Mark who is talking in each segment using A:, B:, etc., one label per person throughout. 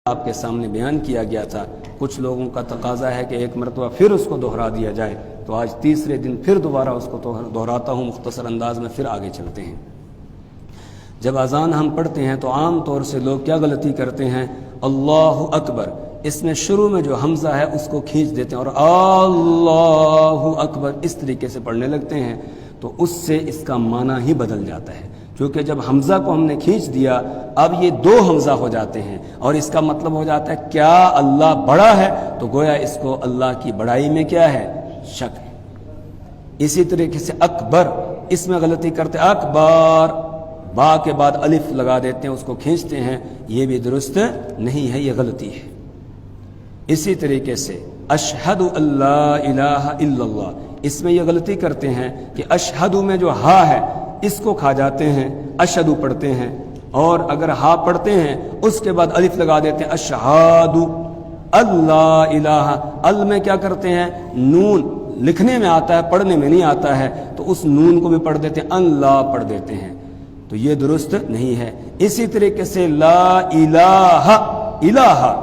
A: آپ کے سامنے بیان کیا گیا تھا۔ کچھ لوگوں کا تقاضا ہے کہ ایک مرتبہ پھر اس کو دہرا دیا جائے، تو آج تیسرے دن پھر دوبارہ اس کو دہراتا ہوں مختصر انداز میں، پھر آگے چلتے ہیں۔ جب اذان ہم پڑھتے ہیں تو عام طور سے لوگ کیا غلطی کرتے ہیں؟ اللہ اکبر، اس میں شروع میں جو حمزہ ہے اس کو کھینچ دیتے ہیں اور اللہ اکبر اس طریقے سے پڑھنے لگتے ہیں، تو اس سے اس کا معنی ہی بدل جاتا ہے، کیونکہ جب حمزہ کو ہم نے کھینچ دیا اب یہ دو حمزہ ہو جاتے ہیں اور اس کا مطلب ہو جاتا ہے کیا اللہ بڑا ہے، تو گویا اس کو اللہ کی بڑائی میں کیا ہے؟ شک ہے۔ اسی طریقے سے اکبر، اس میں غلطی کرتے اکبر، با کے بعد الف لگا دیتے ہیں، اس کو کھینچتے ہیں، یہ بھی درست نہیں ہے، یہ غلطی ہے۔ اسی طریقے سے اشہد اللہ الہ الا اللہ، اس میں یہ غلطی کرتے ہیں کہ اشہد میں جو ہا ہے اس کو کھا جاتے ہیں، اشہدو پڑھتے ہیں، اور اگر ہا پڑھتے ہیں اس کے بعد الف لگا دیتے ہیں اشہاد اللہ الہ، ال میں کیا کرتے ہیں؟ نون لکھنے میں آتا ہے، پڑھنے میں نہیں آتا ہے، تو اس نون کو بھی پڑھ دیتے ہیں، اللہ پڑھ دیتے ہیں، تو یہ درست نہیں ہے۔ اسی طریقے سے لا الہ الہ،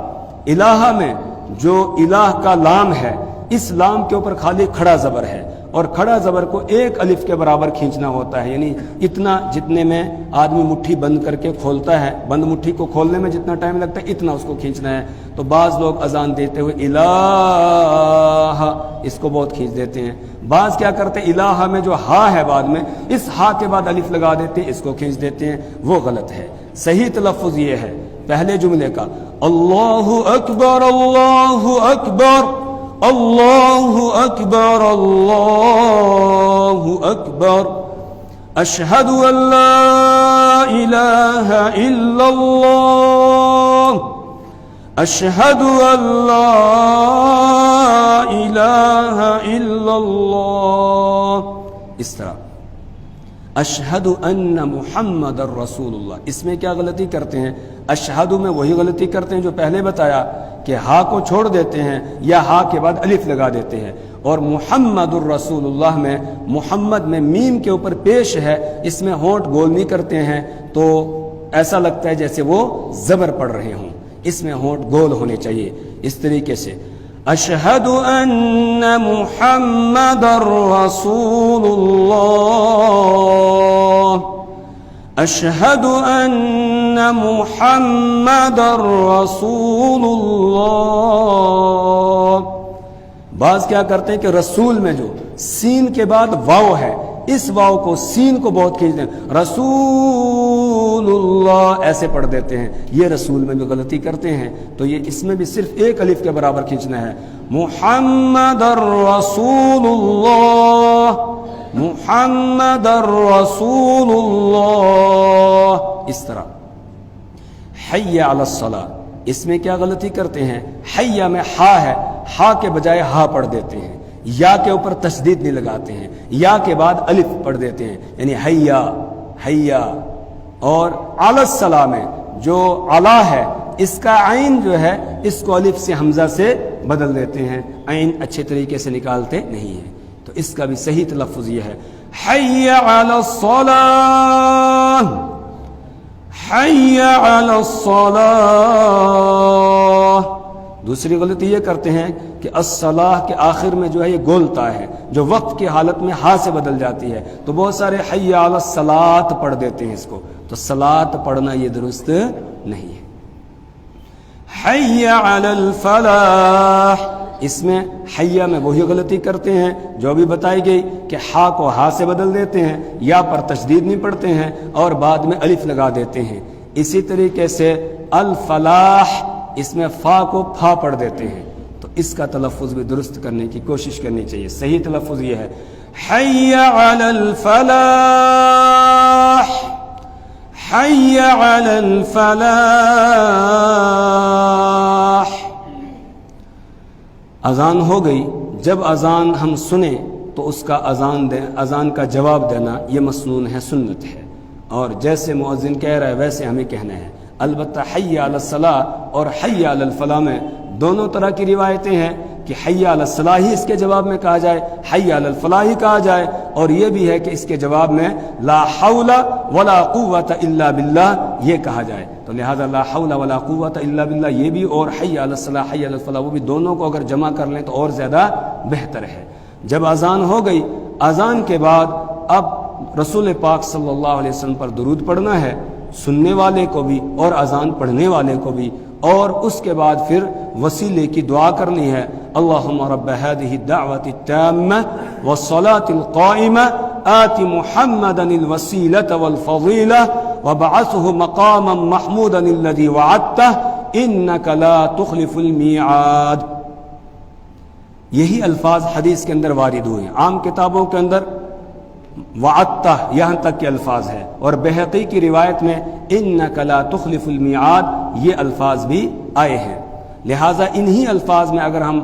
A: الہ میں جو الہ کا لام ہے، اس لام کے اوپر خالی کھڑا زبر ہے، اور کھڑا زبر کو ایک الف کے برابر کھینچنا ہوتا ہے، یعنی اتنا جتنے میں آدمی مٹھی بند کر کے کھولتا ہے، بند مٹھی کو کھولنے میں جتنا ٹائم لگتا ہے اتنا اس کو کھینچنا ہے، تو بعض لوگ اذان دیتے ہوئے الہ اس کو بہت کھینچ دیتے ہیں، بعض کیا کرتے ہیں الہ میں جو ہا ہے بعد میں اس ہا کے بعد الف لگا دیتے ہیں، اس کو کھینچ دیتے ہیں، وہ غلط ہے۔ صحیح تلفظ یہ ہے پہلے جملے کا اللہ اکبر اللہ اکبر اللہ اکبر اللہ اکبر اشہد ان لا الہ الا اللہ اشہد ان لا الہ الا اللہ، اس طرح اشہد ان محمد الرسول اللہ، اس میں کیا غلطی کرتے ہیں؟ اشہد میں وہی غلطی کرتے ہیں جو پہلے بتایا کہ ہا کو چھوڑ دیتے ہیں یا ہا کے بعد الف لگا دیتے ہیں، اور محمد الرسول اللہ میں محمد میں میم کے اوپر پیش ہے، اس میں ہونٹ گول نہیں کرتے ہیں، تو ایسا لگتا ہے جیسے وہ زبر پڑھ رہے ہوں، اس میں ہونٹ گول ہونے چاہیے۔ اس طریقے سے اشہد ان محمد الرسول اللہ اشہد ان محمد الرسول اللہ۔ بعض کیا کرتے ہیں کہ رسول میں جو سین کے بعد واو ہے، اس واو کو سین کو بہت کھینچتے ہیں، رسول اللہ ایسے پڑھ دیتے ہیں، یہ رسول میں جو غلطی کرتے ہیں، تو یہ اس میں بھی صرف ایک الف کے برابر کھینچنا ہے، محمد الرسول اللہ محمد الرسول اللہ، اس طرح۔ حی علی الصلاۃ، اس میں کیا غلطی کرتے ہیں؟ حی میں ہا ہے، ہا کے بجائے ہا پڑھ دیتے ہیں، یا کے اوپر تشدید نہیں لگاتے ہیں، یا کے بعد الف پڑھ دیتے ہیں، یعنی حیا حیا۔ اور علی الصلاۃ میں جو علا ہے اس کا عین جو ہے اس کو الف سے حمزہ سے بدل دیتے ہیں، عین اچھے طریقے سے نکالتے نہیں ہیں، تو اس کا بھی صحیح تلفظ یہ ہے حی علی الصلاۃ حی علی الصلاۃ۔ دوسری غلطی یہ کرتے ہیں کہ الصلاۃ کے آخر میں جو ہے یہ گولتا ہے، جو وقت کی حالت میں ہا سے بدل جاتی ہے، تو بہت سارے حی علی الصلاۃ پڑھ دیتے ہیں اس کو، تو صلاۃ پڑھنا یہ درست نہیں ہے۔ حی علی الفلاح، اس میں حیا میں وہی غلطی کرتے ہیں جو ابھی بتائی گئی کہ ہا کو ہا سے بدل دیتے ہیں، یا پر تشدید نہیں پڑھتے ہیں اور بعد میں الف لگا دیتے ہیں۔ اسی طریقے سے الفلاح، اس میں فا کو پھا پڑھ دیتے ہیں، تو اس کا تلفظ بھی درست کرنے کی کوشش کرنی چاہیے۔ صحیح تلفظ یہ ہے حی علی الفلاح حی علی الفلاح۔ اذان ہو گئی، جب اذان ہم سنیں تو اس کا اذان کا جواب دینا یہ مسنون ہے، سنت ہے، اور جیسے مؤذن کہہ رہا ہے ویسے ہمیں کہنا ہے۔ البتہ حی علی الصلاۃ اور حی علی الفلاح میں دونوں طرح کی روایتیں ہیں کہ حی علی الصلاح ہی اس کے جواب میں کہا جائے، حی علی الفلاح ہی کہا جائے، اور یہ بھی ہے کہ اس کے جواب میں لا حول ولا قوت الا باللہ یہ کہا جائے۔ تو تو لہذا لا حول ولا قوت الا باللہ یہ بھی اور حی علی الصلاح حی علی الفلاح وہ بھی، دونوں کو اگر جمع کر لیں تو اور زیادہ بہتر ہے۔ جب اذان ہو گئی، اذان کے بعد اب رسول پاک صلی اللہ علیہ وسلم پر درود پڑھنا ہے، سننے والے کو بھی اور اذان پڑھنے والے کو بھی، اور اس کے بعد پھر وسیلے کی دعا کرنی ہے، اللہم رب هذه الدعوة التامة والصلاة القائمة آت محمدا الوسيلة والفضيلة وابعثه مقاما محمودا الذي وعدته انك لا تخلف الميعاد۔ یہی الفاظ حدیث کے اندر وارد ہوئے ہیں، عام کتابوں کے اندر وعدتہ یہاں تک کے الفاظ ہے، اور بہقی کی روایت میں انک لا تخلف المیعاد یہ الفاظ بھی آئے ہیں۔ لہٰذا انہی الفاظ میں اگر ہم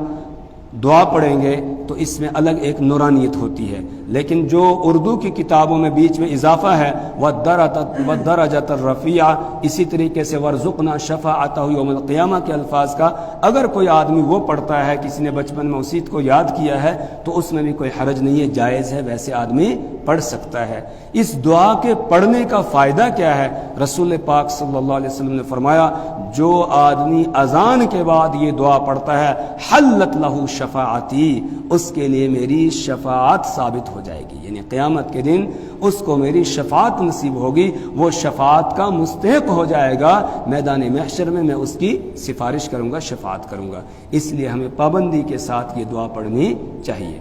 A: دعا پڑھیں گے تو اس میں الگ ایک نورانیت ہوتی ہے، لیکن جو اردو کی کتابوں میں بیچ میں اضافہ ہے وَالدَّرَجَةَ الرَّفِيعَ، اسی طریقے سے وَارْزُقْنَا شَفَاعَتَهُ یوم القیامہ کے الفاظ کا اگر کوئی آدمی وہ پڑھتا ہے، کسی نے بچپن میں اسی کو یاد کیا ہے تو اس میں بھی کوئی حرج نہیں ہے، جائز ہے، ویسے آدمی پڑھ سکتا ہے۔ اس دعا کے پڑھنے کا فائدہ کیا ہے؟ رسول پاک صلی اللہ علیہ وسلم نے فرمایا جو آدمی اذان کے بعد یہ دعا پڑھتا ہے حلت لہ شفاعتی، اس کے لیے میری شفاعت ثابت ہو جائے گی، یعنی قیامت کے دن اس کو میری شفاعت نصیب ہوگی، وہ شفاعت کا مستحق ہو جائے گا، میدان محشر میں اس کی سفارش کروں گا، شفاعت کروں گا۔ اس لیے ہمیں پابندی کے ساتھ یہ دعا پڑھنی چاہیے۔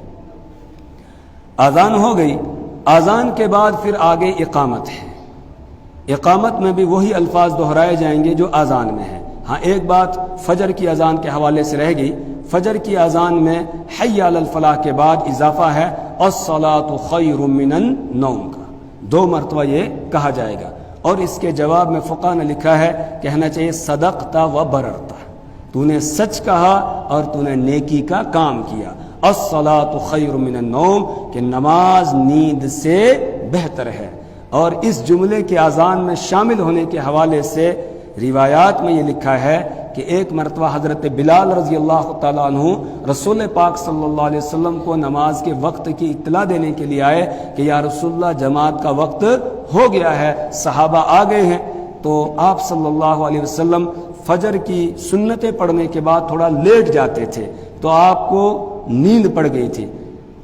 A: اذان ہو گئی، اذان کے بعد پھر آگے اقامت ہے۔ اقامت میں بھی وہی الفاظ دہرائے جائیں گے جو اذان میں ہے۔ ہاں ایک بات فجر کی اذان کے حوالے سے رہ گئی، فجر کی اذان میں حی علی الفلاح کے بعد اضافہ ہے الصلاۃ خیر من النوم کا، 2 مرتبہ یہ کہا جائے گا، اور اس کے جواب میں فقہ نے لکھا ہے کہنا چاہیے صدقتا و بررتا، تو نے سچ کہا اور تو نے نیکی کا کام کیا۔ الصلاۃ خیر من النوم کہ نماز نیند سے بہتر ہے، اور اس جملے کے اذان میں شامل ہونے کے حوالے سے روایات میں یہ لکھا ہے کہ ایک مرتبہ حضرت بلال رضی اللہ تعالیٰ عنہ رسول پاک صلی اللہ علیہ وسلم کو نماز کے وقت کی اطلاع دینے کے لیے آئے کہ یا رسول اللہ جماعت کا وقت ہو گیا ہے، صحابہ آ گئے ہیں۔ تو آپ صلی اللہ علیہ وسلم فجر کی سنتیں پڑھنے کے بعد تھوڑا لیٹ جاتے تھے، تو آپ کو نیند پڑ گئی تھی۔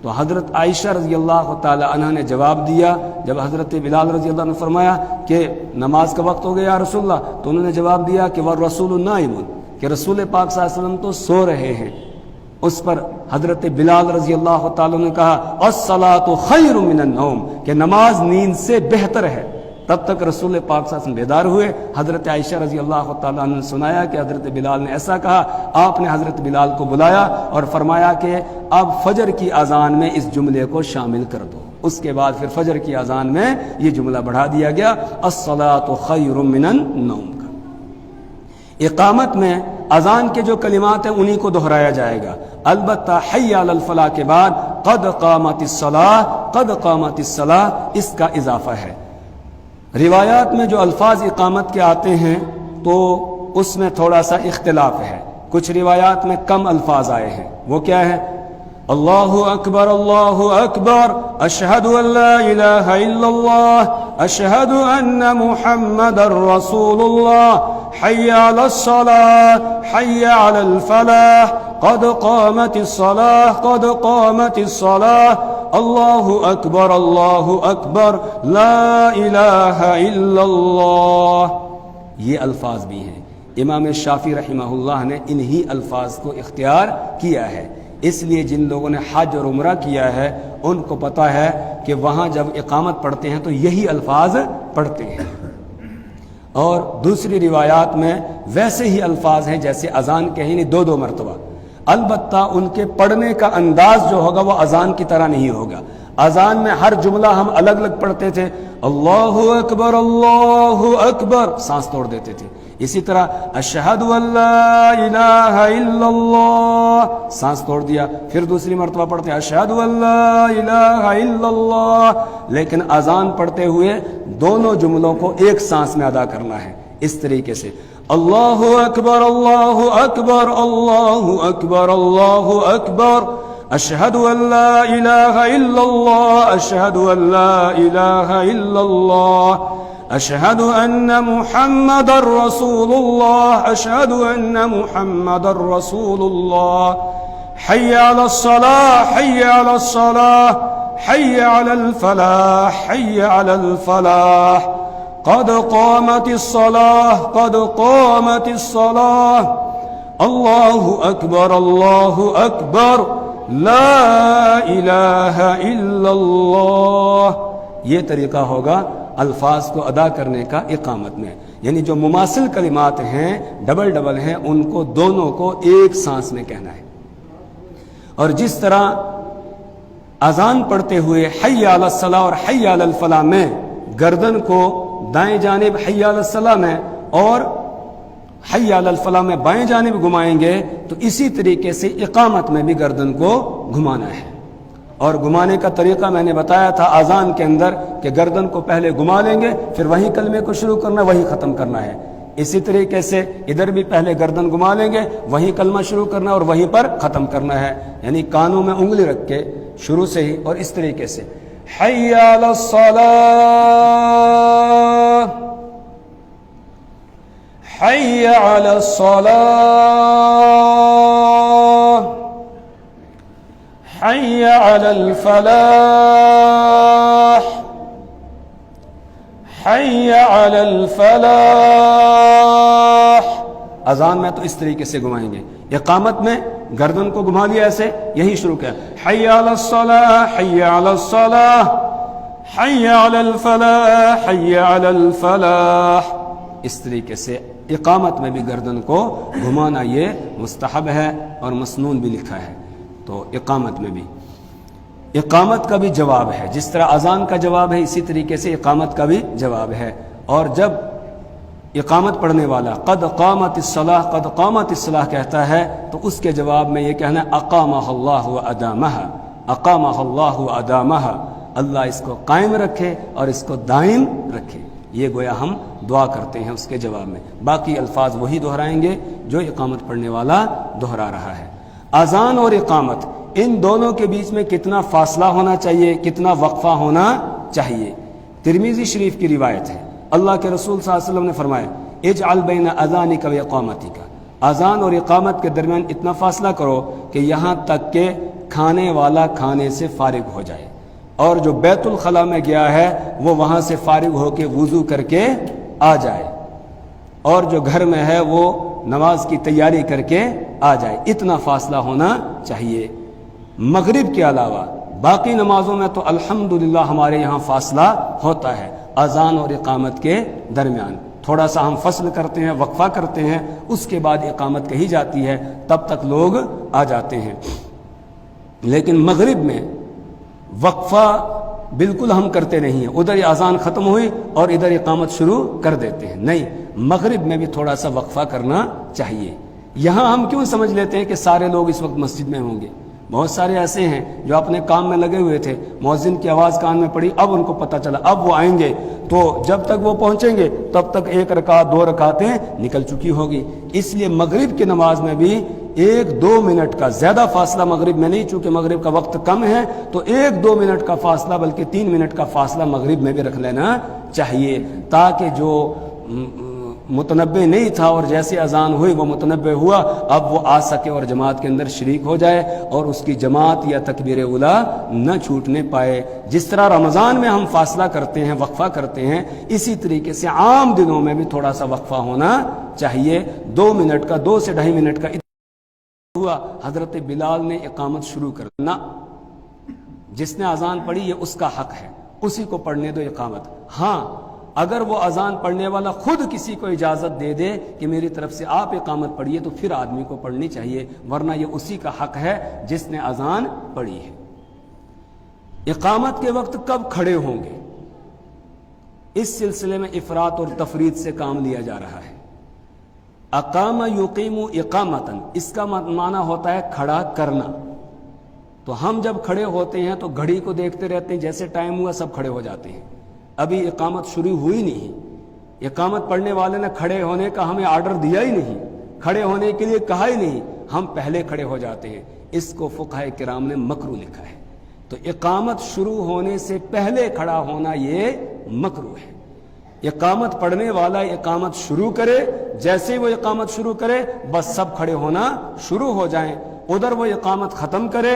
A: تو حضرت عائشہ رضی اللہ تعالی عنہ نے جواب دیا، جب حضرت بلال رضی اللہ عنہ نے فرمایا کہ نماز کا وقت ہو گیا یا رسول اللہ، تو انہوں نے جواب دیا کہ والرسول نائم، کہ رسول پاک صلی اللہ علیہ وسلم تو سو رہے ہیں۔ اس پر حضرت بلال رضی اللہ تعالی عنہ نے کہا الصلاۃ خیر من النوم کہ نماز نیند سے بہتر ہے۔ تب تک رسول پاک صلی اللہ علیہ وسلم بیدار ہوئے۔ حضرت عائشہ رضی اللہ تعالیٰ عنہ نے سنایا کہ حضرت بلال نے ایسا کہا۔ آپ نے حضرت بلال کو بلایا اور فرمایا کہ اب فجر کی اذان میں اس جملے کو شامل کر دو۔ اس کے بعد پھر فجر کی اذان میں یہ جملہ بڑھا دیا گیا الصلاۃ خیر من النوم کا۔ اقامت میں اذان کے جو کلمات ہیں انہی کو دہرایا جائے گا، البتہ حی علی الفلاح کے بعد قد قامت الصلاۃ، قد قامت الصلاۃ اس کا اضافہ ہے۔ روایات میں جو الفاظ اقامت کے آتے ہیں تو اس میں تھوڑا سا اختلاف ہے، کچھ روایات میں کم الفاظ آئے ہیں۔ وہ کیا ہے؟ اللہ اکبر اللہ اکبر، اشہد ان لا الہ الا اللہ، اشہد ان محمد رسول اللہ، حی علی الصلاۃ، حی علی الفلاح، قد قامت الصلاۃ، قد قامت الصلاۃ، اللہ اکبر لا الہ الا اللہ۔ یہ الفاظ بھی ہیں۔ امام شافعی رحمہ اللہ نے انہی الفاظ کو اختیار کیا ہے، اس لیے جن لوگوں نے حج اور عمرہ کیا ہے ان کو پتہ ہے کہ وہاں جب اقامت پڑھتے ہیں تو یہی الفاظ پڑھتے ہیں، اور دوسری روایات میں ویسے ہی الفاظ ہیں جیسے اذان کے ہیں، 2 مرتبہ۔ البتہ ان کے پڑھنے کا انداز جو ہوگا وہ اذان کی طرح نہیں ہوگا۔ اذان میں ہر جملہ ہم الگ الگ پڑھتے تھے، اللہ اکبر سانس توڑ دیتے تھے، اسی طرح اشہد ان لا الہ الا اللہ سانس توڑ دیا، پھر دوسری مرتبہ پڑھتے اشہد ان لا الہ الا اللہ، لیکن اذان پڑھتے ہوئے دونوں جملوں کو ایک سانس میں ادا کرنا ہے، اس طریقے سے اللہ اکبر اللہ اکبر اللہ اکبر اللہ اکبر، اشہد ان لا الہ الا اللہ، اشہد ان لا الہ الا اللہ، أشهد أن محمد رسول الله أشهد أن محمد رسول الله حي على الصلاة حي على الصلاة حي على الفلاح حي على الفلاح قد قامت الصلاة قد قامت الصلاة الله أكبر الله أكبر لا إله إلا الله. یہ طریقہ ہوگا الفاظ کو ادا کرنے کا اقامت میں. یعنی جو مماثل کلمات ہیں ڈبل ڈبل ہیں ان کو دونوں کو ایک سانس میں کہنا ہے. اور جس طرح اذان پڑھتے ہوئے حی علی الصلاۃ اور حی علی الفلاح میں گردن کو دائیں جانب حی علی الصلاۃ میں اور حی علی الفلاح میں بائیں جانب گھمائیں گے تو اسی طریقے سے اقامت میں بھی گردن کو گھمانا ہے. اور گھمانے کا طریقہ میں نے بتایا تھا اذان کے اندر کہ گردن کو پہلے گھما لیں گے پھر وہی کلمے کو شروع کرنا وہی ختم کرنا ہے. اسی طریقے سے ادھر بھی پہلے گردن گھما لیں گے وہی کلمہ شروع کرنا اور وہیں پر ختم کرنا ہے. یعنی کانوں میں انگلی رکھ کے شروع سے ہی اور اس طریقے سے حی علی الصلاۃ حی علی الصلاۃ حی علی الفلاح حی علی الفلاح. اذان میں تو اس طریقے سے گھمائیں گے. اقامت میں گردن کو گھما لیا ایسے یہی شروع کیا حی علی الصلاح حی علی الصلاح حی علی الفلاح حی علی الفلاح. اس طریقے سے اقامت میں بھی گردن کو گھمانا یہ مستحب ہے اور مسنون بھی لکھا ہے. تو اقامت میں بھی اقامت کا بھی جواب ہے. جس طرح اذان کا جواب ہے اسی طریقے سے اقامت کا بھی جواب ہے. اور جب اقامت پڑھنے والا قد قامت الصلاح قد قامت الصلاح کہتا ہے تو اس کے جواب میں یہ کہنا ہے اقامہ اللہ و ادامہ اقامہ اللہ و ادامہ. اللہ اس کو قائم رکھے اور اس کو دائم رکھے. یہ گویا ہم دعا کرتے ہیں اس کے جواب میں. باقی الفاظ وہی دہرائیں گے جو اقامت پڑھنے والا دہرا رہا ہے. اذان اور اقامت ان دونوں کے بیچ میں کتنا فاصلہ ہونا چاہیے کتنا وقفہ ہونا چاہیے. ترمذی شریف کی روایت ہے اللہ کے رسول صلی اللہ علیہ وسلم نے فرمایا اجعل بین اذانک و اقامتک. اذان اور اقامت کے درمیان اتنا فاصلہ کرو کہ یہاں تک کہ کھانے والا کھانے سے فارغ ہو جائے اور جو بیت الخلاء میں گیا ہے وہ وہاں سے فارغ ہو کے وضو کر کے آ جائے اور جو گھر میں ہے وہ نماز کی تیاری کر کے آ جائے. اتنا فاصلہ ہونا چاہیے. مغرب کے علاوہ باقی نمازوں میں تو الحمدللہ ہمارے یہاں فاصلہ ہوتا ہے. اذان اور اقامت کے درمیان تھوڑا سا ہم فصل کرتے ہیں وقفہ کرتے ہیں اس کے بعد اقامت کہی جاتی ہے تب تک لوگ آ جاتے ہیں. لیکن مغرب میں وقفہ بالکل ہم کرتے نہیں ہیں. ادھر اذان ختم ہوئی اور ادھر اقامت شروع کر دیتے ہیں. نہیں, مغرب میں بھی تھوڑا سا وقفہ کرنا چاہیے. یہاں ہم کیوں سمجھ لیتے ہیں کہ سارے لوگ اس وقت مسجد میں ہوں گے. بہت سارے ایسے ہیں جو اپنے کام میں لگے ہوئے تھے, مؤذن کی آواز کان میں پڑی, اب ان کو پتہ چلا اب وہ آئیں گے تو جب تک وہ پہنچیں گے تب تک 1 رکعت 2 رکعتیں نکل چکی ہوگی. اس لیے مغرب کی نماز میں بھی 1-2 منٹ کا زیادہ فاصلہ مغرب میں نہیں, چونکہ مغرب کا وقت کم ہے تو 1-2 منٹ کا فاصلہ بلکہ 3 منٹ کا فاصلہ مغرب میں بھی رکھ لینا چاہیے تاکہ جو متنبع نہیں تھا اور جیسے اذان ہوئی وہ متنبع ہوا اب وہ آ سکے اور جماعت کے اندر شریک ہو جائے اور اس کی جماعت یا تکبیر اولیٰ نہ چھوٹنے پائے. جس طرح رمضان میں ہم فاصلہ کرتے ہیں وقفہ کرتے ہیں اسی طریقے سے عام دنوں میں بھی تھوڑا سا وقفہ ہونا چاہیے. 2 منٹ کا 2 سے 2.5 منٹ کا ہوا. حضرت بلال نے اقامت شروع کرنا, جس نے اذان پڑھی یہ اس کا حق ہے, اسی کو پڑھنے دو اقامت. ہاں اگر وہ اذان پڑھنے والا خود کسی کو اجازت دے دے کہ میری طرف سے آپ اقامت پڑھیے تو پھر آدمی کو پڑھنی چاہیے, ورنہ یہ اسی کا حق ہے جس نے اذان پڑھی ہے. اقامت کے وقت کب کھڑے ہوں گے اس سلسلے میں افراط اور تفرید سے کام لیا جا رہا ہے. اقام یقیم اقامتن اس کا معنی ہوتا ہے کھڑا کرنا. تو ہم جب کھڑے ہوتے ہیں تو گھڑی کو دیکھتے رہتے ہیں, جیسے ٹائم ہوا سب کھڑے ہو جاتے ہیں. ابھی اقامت شروع ہوئی نہیں, اقامت پڑھنے والے نے کھڑے ہونے کا ہمیں آرڈر دیا ہی نہیں, کھڑے ہونے کے لیے کہا ہی نہیں, ہم پہلے کھڑے ہو جاتے ہیں. اس کو فقہاء کرام نے مکروہ لکھا ہے. تو اقامت شروع ہونے سے پہلے کھڑا ہونا یہ مکروہ ہے. اقامت پڑھنے والا اقامت شروع کرے، جیسے وہ اقامت شروع کرے بس سب کھڑے ہونا شروع ہو جائیں، ادھر وہ اقامت ختم کرے،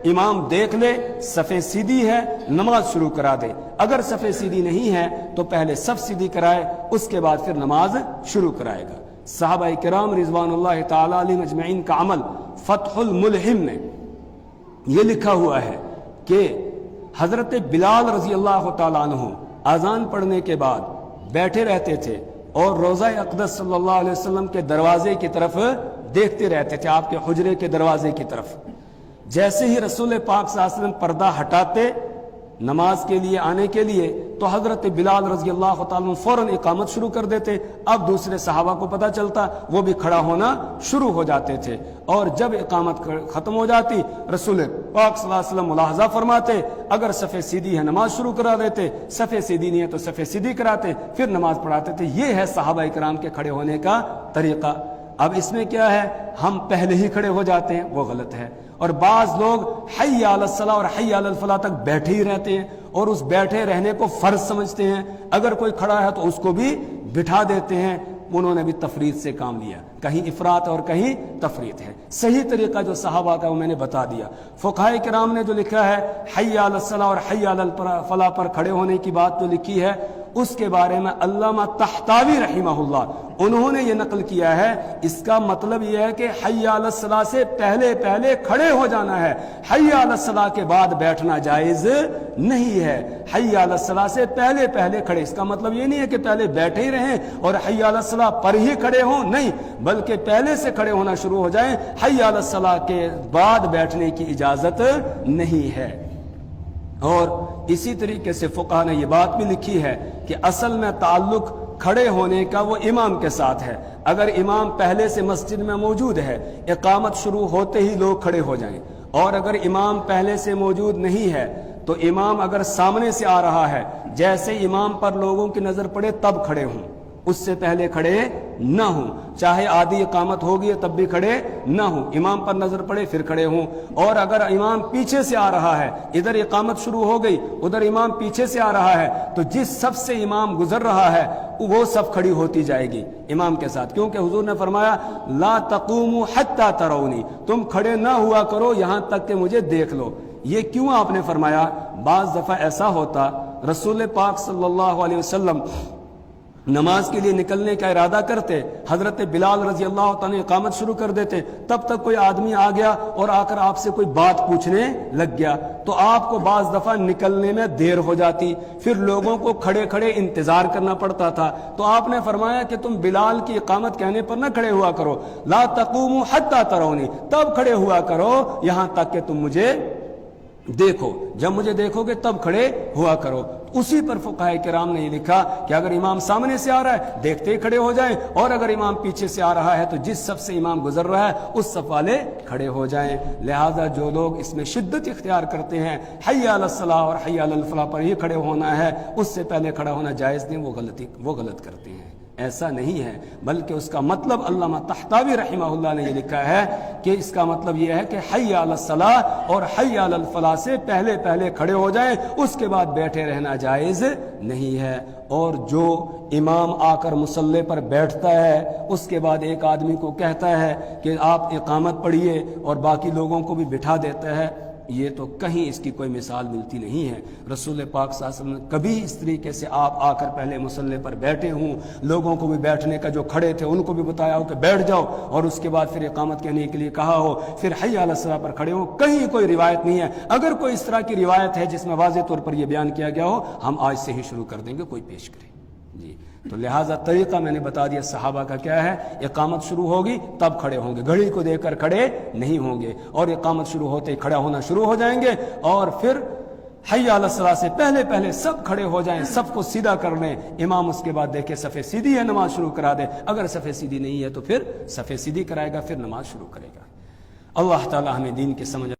A: امام دیکھ لے صفیں سیدھی ہے، نماز شروع کرا دے، اگر صفیں سیدھی نہیں ہے تو پہلے صف سیدھی کرائے، اس کے بعد پھر نماز شروع کرائے گا۔ صحابہ کرام رضوان اللہ تعالی علیہم اجمعین کا عمل فتح الملہم میں یہ لکھا ہوا ہے کہ حضرت بلال رضی اللہ تعالیٰ عنہ اذان پڑھنے کے بعد بیٹھے رہتے تھے اور روضہ اقدس صلی اللہ علیہ وسلم کے دروازے کی طرف دیکھتے رہتے تھے، آپ کے حجرے کے دروازے کی طرف۔ جیسے ہی رسول پاک صلی اللہ علیہ وسلم پردہ ہٹاتے نماز کے لیے آنے کے لیے تو حضرت بلال رضی اللہ تعالیٰ فوراً اقامت شروع کر دیتے، اب دوسرے صحابہ کو پتہ چلتا، وہ بھی کھڑا ہونا شروع ہو جاتے تھے، اور جب اقامت ختم ہو جاتی رسول پاک صلی اللہ علیہ وسلم ملاحظہ فرماتے، اگر صفیں سیدھی ہے نماز شروع کرا دیتے، صفیں سیدھی نہیں ہے تو صفیں سیدھی کراتے، پھر نماز پڑھاتے تھے۔ یہ ہے صحابہ کرام کے کھڑے ہونے کا طریقہ۔ اب اس میں کیا ہے، ہم پہلے ہی کھڑے ہو جاتے ہیں، وہ غلط ہے، اور بعض لوگ حی علی الصلاۃ اور حی علی الفلاح تک بیٹھے ہی رہتے ہیں اور اس بیٹھے رہنے کو فرض سمجھتے ہیں، اگر کوئی کھڑا ہے تو اس کو بھی بٹھا دیتے ہیں، انہوں نے بھی تفریط سے کام لیا، کہیں افراط اور کہیں تفریط ہے۔ صحیح طریقہ جو صحابہ کا وہ میں نے بتا دیا۔ فقہاء کرام نے جو لکھا ہے حی علی الصلاۃ اور حی علی الفلاح پر کھڑے ہونے کی بات جو لکھی ہے، اس کے بارے میں علامہ طحطاوی رحمہ اللہ انہوں نے یہ نقل کیا ہے، اس کا مطلب یہ ہے کہ حی علی الصلاۃ سے پہلے پہلے کھڑے ہو جانا ہے، حی علی الصلاۃ کے بعد بیٹھنا جائز نہیں ہے، حی علی الصلاۃ سے پہلے پہلے کھڑے۔ اس کا مطلب یہ نہیں ہے کہ پہلے بیٹھے ہی رہیں اور حی علی الصلاۃ پر ہی کھڑے ہوں، نہیں، بلکہ پہلے سے کھڑے ہونا شروع ہو جائیں، حی علی الصلاۃ کے بعد بیٹھنے کی اجازت نہیں ہے۔ اور اسی طریقے سے فقہاء نے یہ بات بھی لکھی ہے کہ اصل میں تعلق کھڑے ہونے کا وہ امام کے ساتھ ہے، اگر امام پہلے سے مسجد میں موجود ہے، اقامت شروع ہوتے ہی لوگ کھڑے ہو جائیں، اور اگر امام پہلے سے موجود نہیں ہے تو امام اگر سامنے سے آ رہا ہے، جیسے امام پر لوگوں کی نظر پڑے تب کھڑے ہوں، اس سے پہلے کھڑے نہ ہوں، چاہے آدھی اقامت ہوگی تب بھی کھڑے نہ ہوں، امام پر نظر پڑے پھر کھڑے ہوں۔ اور اگر امام پیچھے سے آ رہا ہے، ادھر اقامت شروع ہو گئی، ادھر امام پیچھے سے آ رہا ہے، تو جس صف سے امام گزر رہا ہے وہ صف کھڑی ہوتی جائے گی امام کے ساتھ، کیونکہ حضور نے فرمایا لا تقوموا حتی ترونی، تم کھڑے نہ ہوا کرو یہاں تک کہ مجھے دیکھ لو۔ یہ کیوں آپ نے فرمایا؟ بعض دفعہ ایسا ہوتا رسول پاک صلی اللہ علیہ وسلم نماز کے لیے نکلنے کا ارادہ کرتے، حضرت بلال رضی اللہ تعالیٰ نے اقامت شروع کر دیتے، تب تک کوئی آدمی آ گیا اور آ کر آپ سے کوئی بات پوچھنے لگ گیا، تو آپ کو بعض دفعہ نکلنے میں دیر ہو جاتی، پھر لوگوں کو کھڑے کھڑے انتظار کرنا پڑتا تھا۔ تو آپ نے فرمایا کہ تم بلال کی اقامت کہنے پر نہ کھڑے ہوا کرو، لا تقوموا حتی ترونی، تب کھڑے ہوا کرو یہاں تک کہ تم مجھے دیکھو، جب مجھے دیکھو گے تب کھڑے ہوا کرو۔ اسی پر فقہاء کرام نے یہ لکھا کہ اگر امام سامنے سے آ رہا ہے دیکھتے ہی کھڑے ہو جائیں، اور اگر امام پیچھے سے آ رہا ہے تو جس صف سے امام گزر رہا ہے اس صف والے کھڑے ہو جائیں۔ لہذا جو لوگ اس میں شدت اختیار کرتے ہیں حی علی الصلاۃ اور حی علی الفلاح پر ہی کھڑے ہونا ہے، اس سے پہلے کھڑا ہونا جائز نہیں، وہ غلط کرتے ہیں۔ ایسا نہیں ہے، بلکہ اس کا مطلب علامہ طحطاوی رحمہ اللہ نے یہ لکھا ہے کہ اس کا مطلب یہ ہے کہ حی علی الصلاۃ اور حی علی الفلاح سے پہلے پہلے کھڑے ہو جائیں، اس کے بعد بیٹھے رہنا جائز نہیں ہے۔ اور جو امام آ کر مصلی پر بیٹھتا ہے اس کے بعد ایک آدمی کو کہتا ہے کہ آپ اقامت پڑھیے اور باقی لوگوں کو بھی بٹھا دیتا ہے، یہ تو کہیں اس کی کوئی مثال ملتی نہیں ہے۔ رسول پاک صلی اللہ علیہ وسلم نے کبھی اس طریقے سے آپ آ کر پہلے مصلی پر بیٹھے ہوں، لوگوں کو بھی بیٹھنے کا، جو کھڑے تھے ان کو بھی بتایا ہو کہ بیٹھ جاؤ، اور اس کے بعد پھر اقامت کہنے کے لیے کہا ہو، پھر حی علی الصلاۃ پر کھڑے ہوں، کہیں کوئی روایت نہیں ہے۔ اگر کوئی اس طرح کی روایت ہے جس میں واضح طور پر یہ بیان کیا گیا ہو، ہم آج سے ہی شروع کر دیں گے، کوئی پیش کرے جی۔ تو لہٰذا طریقہ میں نے بتا دیا صحابہ کا کیا ہے، اقامت شروع ہوگی تب کھڑے ہوں گے، گھڑی کو دیکھ کر کھڑے نہیں ہوں گے، اور اقامت شروع ہوتے ہی کھڑا ہونا شروع ہو جائیں گے، اور پھر حی علی الصلاۃ سے پہلے پہلے سب کھڑے ہو جائیں، سب کو سیدھا کر لیں، امام اس کے بعد دیکھے صفیں سیدھی ہے نماز شروع کرا دے، اگر صفیں سیدھی نہیں ہے تو پھر صفیں سیدھی کرائے گا، پھر نماز شروع کرے گا۔ اللہ تعالی ہمیں دین کی سمجھ